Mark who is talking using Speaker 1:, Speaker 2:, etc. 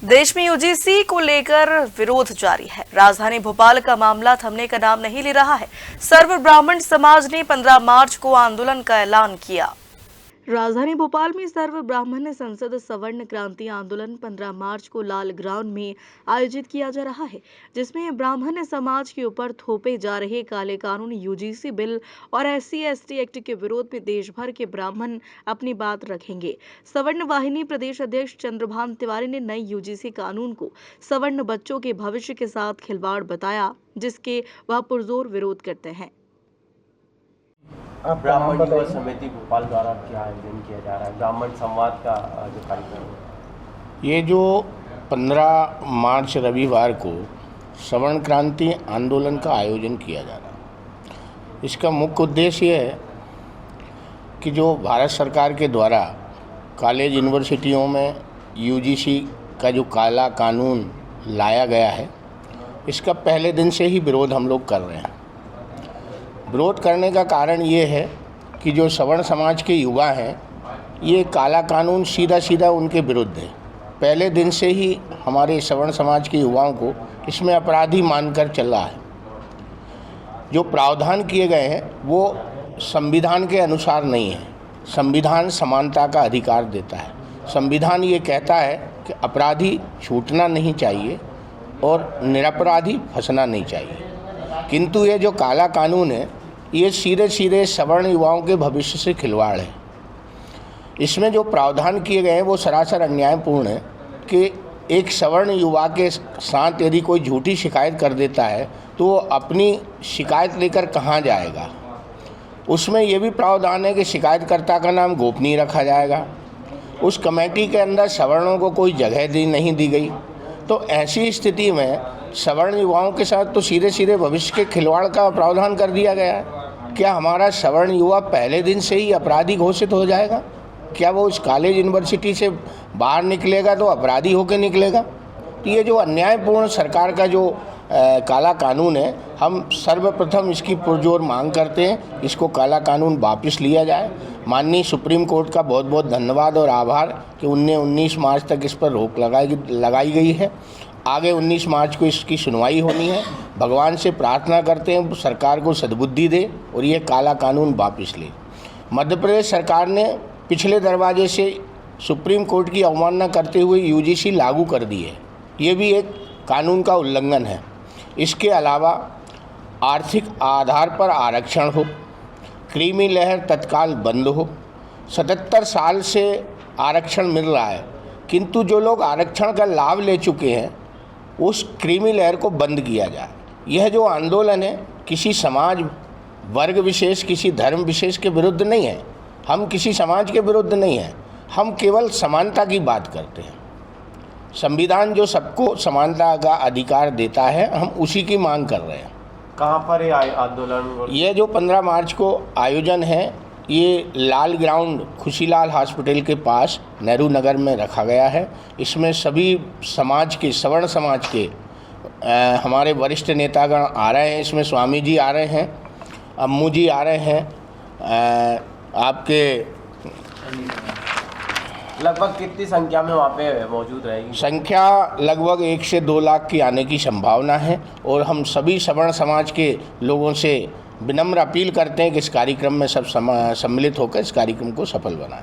Speaker 1: देश में यूजीसी को लेकर विरोध जारी है। राजधानी भोपाल का मामला थमने का नाम नहीं ले रहा है। सर्व ब्राह्मण समाज ने 15 मार्च को आंदोलन का ऐलान किया। राजधानी भोपाल में सर्व ब्राह्मण संसद सवर्ण क्रांति आंदोलन 15 मार्च को लाल ग्राउंड में आयोजित किया जा रहा है, जिसमें ब्राह्मण समाज के ऊपर थोपे जा रहे काले कानून यूजीसी बिल और SC/ST एक्ट के विरोध में देश भर के ब्राह्मण अपनी बात रखेंगे। सवर्ण वाहिनी प्रदेश अध्यक्ष चंद्रभान तिवारी ने नए यूजीसी कानून को सवर्ण बच्चों के भविष्य के साथ खिलवाड़ बताया, जिसके वह पुरजोर विरोध करते हैं।
Speaker 2: ब्राह्मण युवा समिति भोपाल द्वारा क्या आयोजन किया जा रहा है? ब्राह्मण संवाद का जो कार्यक्रम है,
Speaker 3: ये जो 15 मार्च रविवार को सवर्ण क्रांति आंदोलन का आयोजन किया जा रहा है, इसका मुख्य उद्देश्य ये है कि जो भारत सरकार के द्वारा कॉलेज यूनिवर्सिटियों में यूजीसी का जो काला कानून लाया गया है, इसका पहले दिन से ही विरोध हम लोग कर रहे हैं। विरोध करने का कारण ये है कि जो सवर्ण समाज के युवा हैं, ये काला कानून सीधा उनके विरुद्ध है। पहले दिन से ही हमारे सवर्ण समाज के युवाओं को इसमें अपराधी मानकर चल रहा है। जो प्रावधान किए गए हैं वो संविधान के अनुसार नहीं है। संविधान समानता का अधिकार देता है। संविधान ये कहता है कि अपराधी छूटना नहीं चाहिए और निरपराधी फंसना नहीं चाहिए, किंतु ये जो काला कानून है ये सीधे सवर्ण युवाओं के भविष्य से खिलवाड़ है। इसमें जो प्रावधान किए गए हैं वो सरासर अन्यायपूर्ण है कि एक सवर्ण युवा के साथ यदि कोई झूठी शिकायत कर देता है तो वो अपनी शिकायत लेकर कहाँ जाएगा। उसमें ये भी प्रावधान है कि शिकायतकर्ता का नाम गोपनीय रखा जाएगा। उस कमेटी के अंदर सवर्णों को कोई जगह नहीं दी गई। तो ऐसी स्थिति में सवर्ण युवाओं के साथ तो सीधे भविष्य के खिलवाड़ का प्रावधान कर दिया गया है। क्या हमारा सवर्ण युवा पहले दिन से ही अपराधी घोषित हो जाएगा? क्या वो उस कॉलेज यूनिवर्सिटी से बाहर निकलेगा तो अपराधी होकर निकलेगा? तो ये जो अन्यायपूर्ण सरकार का जो काला कानून है, हम सर्वप्रथम इसकी पुरजोर मांग करते हैं, इसको काला कानून वापस लिया जाए। माननीय सुप्रीम कोर्ट का बहुत बहुत धन्यवाद और आभार कि उनने 19 मार्च तक इस पर रोक लगाई गई है। आगे 19 मार्च को इसकी सुनवाई होनी है। भगवान से प्रार्थना करते हैं सरकार को सद्बुद्धि दे और ये काला कानून वापस ले। मध्य प्रदेश सरकार ने पिछले दरवाजे से सुप्रीम कोर्ट की अवमानना करते हुए यूजीसी लागू कर दी है। ये भी एक कानून का उल्लंघन है। इसके अलावा आर्थिक आधार पर आरक्षण हो, क्रीमी लेयर तत्काल बंद हो। 77 साल से आरक्षण मिल रहा है, किंतु जो लोग आरक्षण का लाभ ले चुके हैं उस क्रीमी लेयर को बंद किया जाए। यह जो आंदोलन है किसी समाज वर्ग विशेष, किसी धर्म विशेष के विरुद्ध नहीं है। हम किसी समाज के विरुद्ध नहीं हैं। हम केवल समानता की बात करते हैं। संविधान जो सबको समानता का अधिकार देता है, हम उसी की मांग कर रहे हैं।
Speaker 2: कहाँ पर ये आंदोलन?
Speaker 3: ये जो 15 मार्च को आयोजन है, ये लाल ग्राउंड खुशीलाल हॉस्पिटल के पास नेहरू नगर में रखा गया है। इसमें सभी समाज के, सवर्ण समाज के हमारे वरिष्ठ नेतागण आ रहे हैं। इसमें स्वामी जी आ रहे हैं, अम्मू जी आ रहे हैं। आपके
Speaker 2: लगभग कितनी संख्या में वहाँ पे मौजूद रहेगी?
Speaker 3: संख्या लगभग 1 से 2 लाख की आने की संभावना है और हम सभी सवर्ण समाज के लोगों से विनम्र अपील करते हैं कि इस कार्यक्रम में सब सम्मिलित होकर इस कार्यक्रम को सफल बनाएं।